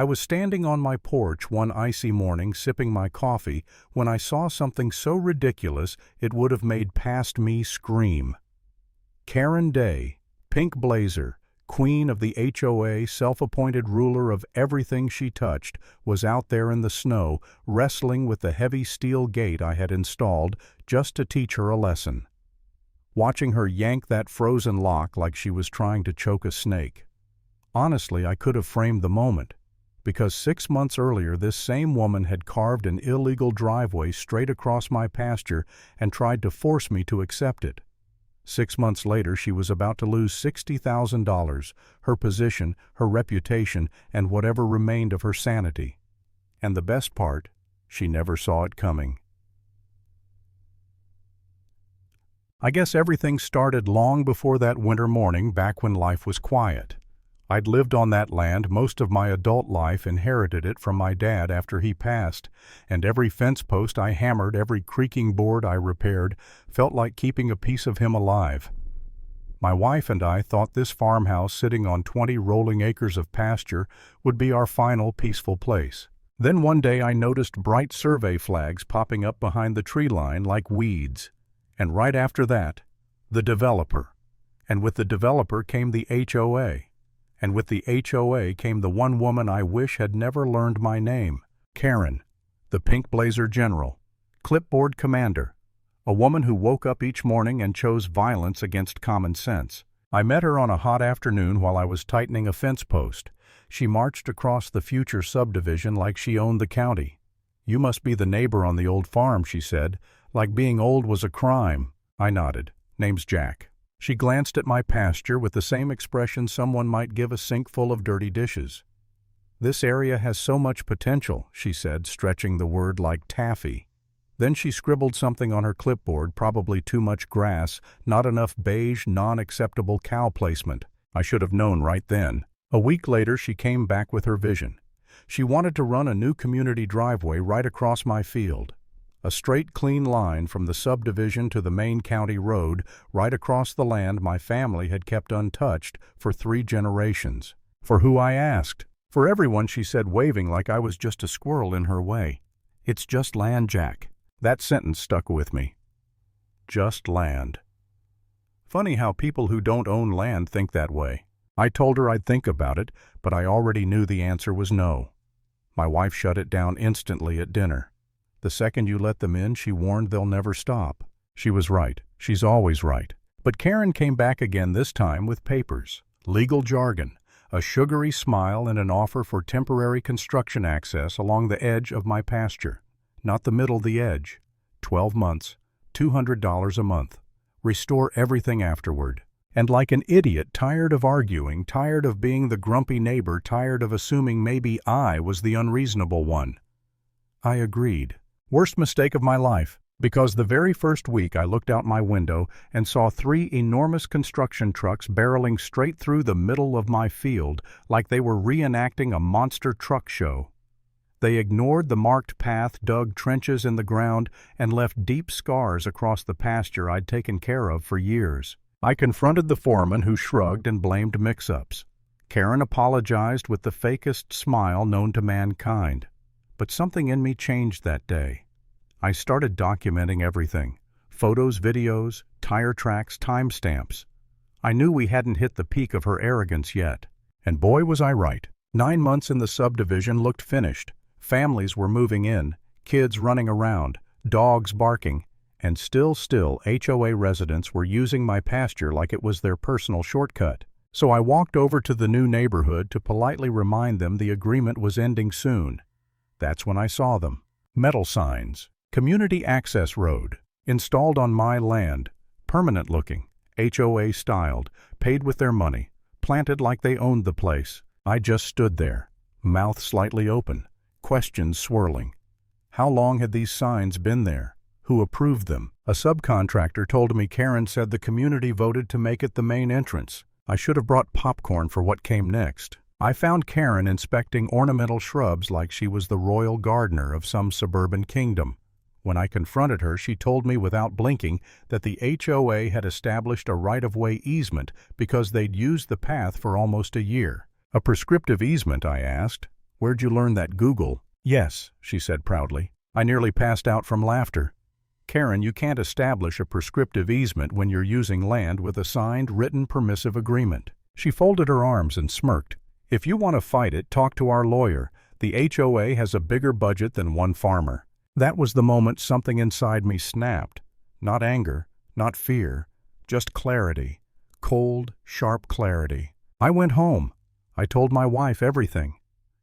I was standing on my porch one icy morning sipping my coffee when I saw something so ridiculous it would have made past me scream. Karen Day, pink blazer, queen of the HOA, self-appointed ruler of everything she touched, was out there in the snow, wrestling with the heavy steel gate I had installed just to teach her a lesson. Watching her yank that frozen lock like she was trying to choke a snake. Honestly, I could have framed the moment, because 6 months earlier this same woman had carved an illegal driveway straight across my pasture and tried to force me to accept it. 6 months later, she was about to lose $60,000, her position, her reputation, and whatever remained of her sanity. And the best part, she never saw it coming. I guess everything started long before that winter morning back when life was quiet. I'd lived on that land most of my adult life, inherited it from my dad after he passed, and every fence post I hammered, every creaking board I repaired, felt like keeping a piece of him alive. My wife and I thought this farmhouse sitting on 20 rolling acres of pasture would be our final peaceful place. Then one day I noticed bright survey flags popping up behind the tree line like weeds. And right after that, the developer. And with the developer came the HOA. And with the HOA came the one woman I wish had never learned my name, Karen, the pink blazer general, clipboard commander, a woman who woke up each morning and chose violence against common sense. I met her on a hot afternoon while I was tightening a fence post. She marched across the future subdivision like she owned the county. "You must be the neighbor on the old farm," she said, "like being old was a crime." I nodded. "Name's Jack." She glanced at my pasture with the same expression someone might give a sink full of dirty dishes. "This area has so much potential," she said, stretching the word like taffy. Then she scribbled something on her clipboard, probably too much grass, not enough beige, non-acceptable cow placement. I should have known right then. A week later she came back with her vision. She wanted to run a new community driveway right across my field. A straight, clean line from the subdivision to the main county road, right across the land my family had kept untouched for 3 generations. For who, I asked. For everyone, she said, waving like I was just a squirrel in her way. "It's just land, Jack." That sentence stuck with me. Just land. Funny how people who don't own land think that way. I told her I'd think about it, but I already knew the answer was no. My wife shut it down instantly at dinner. "The second you let them in," she warned, "they'll never stop." She was right. She's always right. But Karen came back again, this time with papers, legal jargon, a sugary smile, and an offer for temporary construction access along the edge of my pasture. Not the middle, the edge. 12 months, $200 a month. Restore everything afterward. And like an idiot, tired of arguing, tired of being the grumpy neighbor, tired of assuming maybe I was the unreasonable one. I agreed. Worst mistake of my life, because the very first week I looked out my window and saw 3 enormous construction trucks barreling straight through the middle of my field like they were reenacting a monster truck show. They ignored the marked path, dug trenches in the ground, and left deep scars across the pasture I'd taken care of for years. I confronted the foreman, who shrugged and blamed mix-ups. Karen apologized with the fakest smile known to mankind. But something in me changed that day. I started documenting everything. Photos, videos, tire tracks, timestamps. I knew we hadn't hit the peak of her arrogance yet. And boy, was I right. 9 months in the subdivision looked finished. Families were moving in, kids running around, dogs barking, and still HOA residents were using my pasture like it was their personal shortcut. So I walked over to the new neighborhood to politely remind them the agreement was ending soon. That's when I saw them. Metal signs. Community access road. Installed on my land. Permanent looking. HOA styled. Paid with their money. Planted like they owned the place. I just stood there. Mouth slightly open. Questions swirling. How long had these signs been there? Who approved them? A subcontractor told me Karen said the community voted to make it the main entrance. I should have brought popcorn for what came next. I found Karen inspecting ornamental shrubs like she was the royal gardener of some suburban kingdom. When I confronted her, she told me without blinking that the HOA had established a right-of-way easement because they'd used the path for almost a year. A prescriptive easement, I asked. Where'd you learn that Google? Yes, she said proudly. I nearly passed out from laughter. Karen, you can't establish a prescriptive easement when you're using land with a signed, written, permissive agreement. She folded her arms and smirked. If you want to fight it, talk to our lawyer. The HOA has a bigger budget than one farmer. That was the moment something inside me snapped. Not anger, not fear, just clarity. Cold, sharp clarity. I went home. I told my wife everything.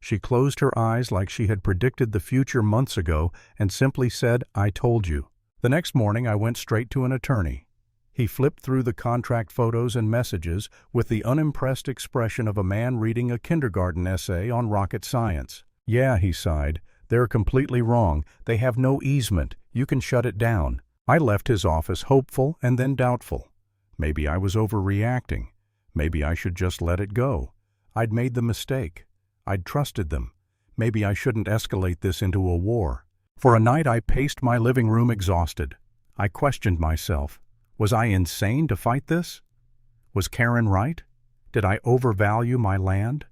She closed her eyes like she had predicted the future months ago and simply said, "I told you." The next morning I went straight to an attorney. He flipped through the contract photos and messages with the unimpressed expression of a man reading a kindergarten essay on rocket science. "Yeah," he sighed, "they're completely wrong. They have no easement. You can shut it down." I left his office hopeful and then doubtful. Maybe I was overreacting. Maybe I should just let it go. I'd made the mistake. I'd trusted them. Maybe I shouldn't escalate this into a war. For a night I paced my living room exhausted. I questioned myself. Was I insane to fight this? Was Karen right? Did I overvalue my land?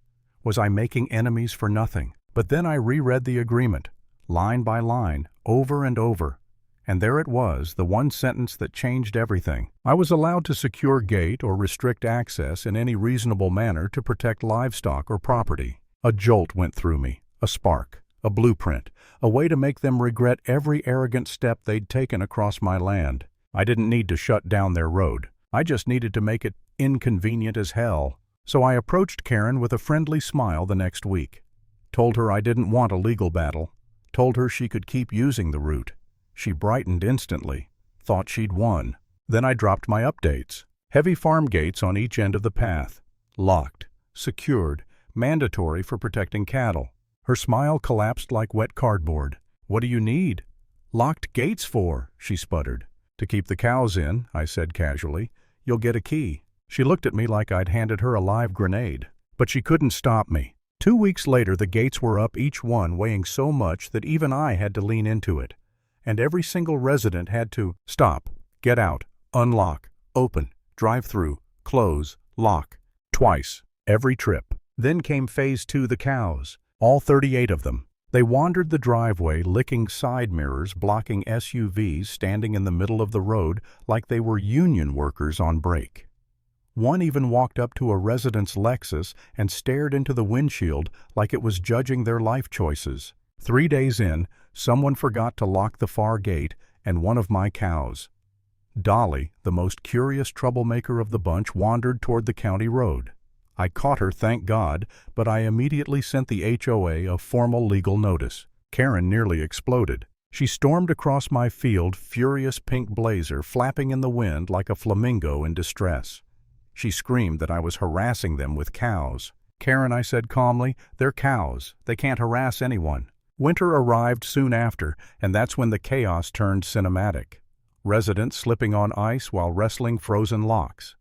Was I making enemies for nothing? But then I reread the agreement, line by line, over and over. And there it was, the one sentence that changed everything. I was allowed to secure gate or restrict access in any reasonable manner to protect livestock or property. A jolt went through me, a spark, a blueprint, a way to make them regret every arrogant step they'd taken across my land. I didn't need to shut down their road. I just needed to make it inconvenient as hell. So I approached Karen with a friendly smile the next week. Told her I didn't want a legal battle. Told her she could keep using the route. She brightened instantly. Thought she'd won. Then I dropped my updates. Heavy farm gates on each end of the path. Locked. Secured. Mandatory for protecting cattle. Her smile collapsed like wet cardboard. "What do you need?" "Locked gates for," she sputtered. "To keep the cows in," I said casually. "You'll get a key." She looked at me like I'd handed her a live grenade. But she couldn't stop me. 2 weeks later the gates were up, each one weighing so much that even I had to lean into it. And every single resident had to stop, get out, unlock, open, drive through, close, lock. Twice. Every trip. Then came phase 2, the cows. All 38 of them. They wandered the driveway, licking side mirrors, blocking SUVs standing in the middle of the road like they were union workers on break. One even walked up to a resident's Lexus and stared into the windshield like it was judging their life choices. 3 days in, someone forgot to lock the far gate, and one of my cows, Dolly, the most curious troublemaker of the bunch, wandered toward the county road. I caught her, thank God, but I immediately sent the HOA a formal legal notice. Karen nearly exploded. She stormed across my field, furious pink blazer flapping in the wind like a flamingo in distress. She screamed that I was harassing them with cows. "Karen," I said calmly, "they're cows. They can't harass anyone." Winter arrived soon after, and that's when the chaos turned cinematic. Residents slipping on ice while wrestling frozen locks.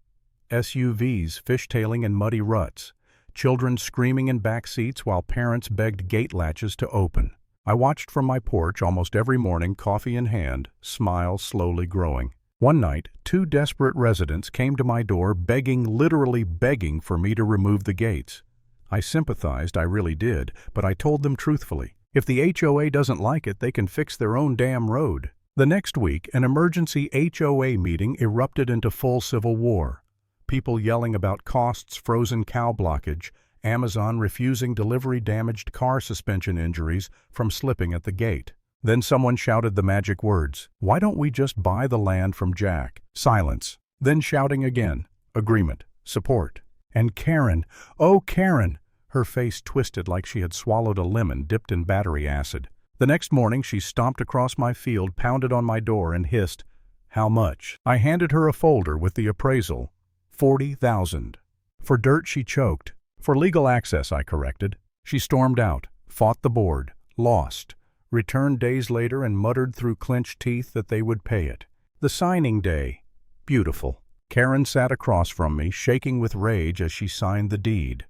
SUVs fishtailing in muddy ruts. Children screaming in back seats while parents begged gate latches to open. I watched from my porch almost every morning, coffee in hand, smile slowly growing. One night, 2 desperate residents came to my door begging, literally begging, for me to remove the gates. I sympathized, I really did, but I told them truthfully, if the HOA doesn't like it, they can fix their own damn road. The next week, an emergency HOA meeting erupted into full civil war. People yelling about costs, frozen cow blockage, Amazon refusing delivery, damaged car suspension injuries from slipping at the gate. Then someone shouted the magic words, "Why don't we just buy the land from Jack?" Silence. Then shouting again, agreement, support. And Karen, oh Karen! Her face twisted like she had swallowed a lemon dipped in battery acid. The next morning she stomped across my field, pounded on my door, and hissed, "How much?" I handed her a folder with the appraisal. 40,000. For dirt she choked. For legal access, I corrected. She stormed out, fought the board, lost, returned days later and muttered through clenched teeth that they would pay it. The signing day. Beautiful. Karen sat across from me, shaking with rage as she signed the deed.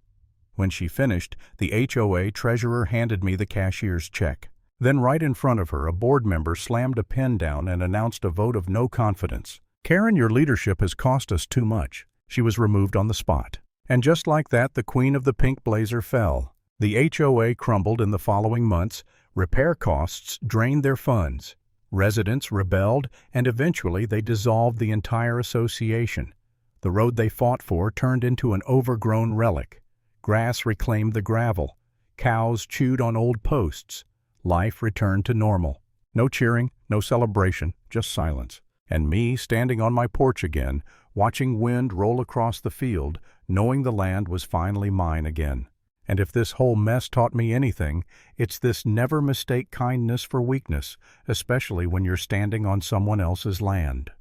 When she finished, the HOA treasurer handed me the cashier's check. Then right in front of her, a board member slammed a pen down and announced a vote of no confidence. "Karen, your leadership has cost us too much." She was removed on the spot. And just like that, the queen of the pink blazer fell. The HOA crumbled in the following months, repair costs drained their funds, residents rebelled, and eventually they dissolved the entire association. The road they fought for turned into an overgrown relic. Grass reclaimed the gravel. Cows chewed on old posts. Life returned to normal. No cheering, no celebration, just silence. And me standing on my porch again, watching wind roll across the field, knowing the land was finally mine again. And if this whole mess taught me anything, it's this: never mistake kindness for weakness, especially when you're standing on someone else's land.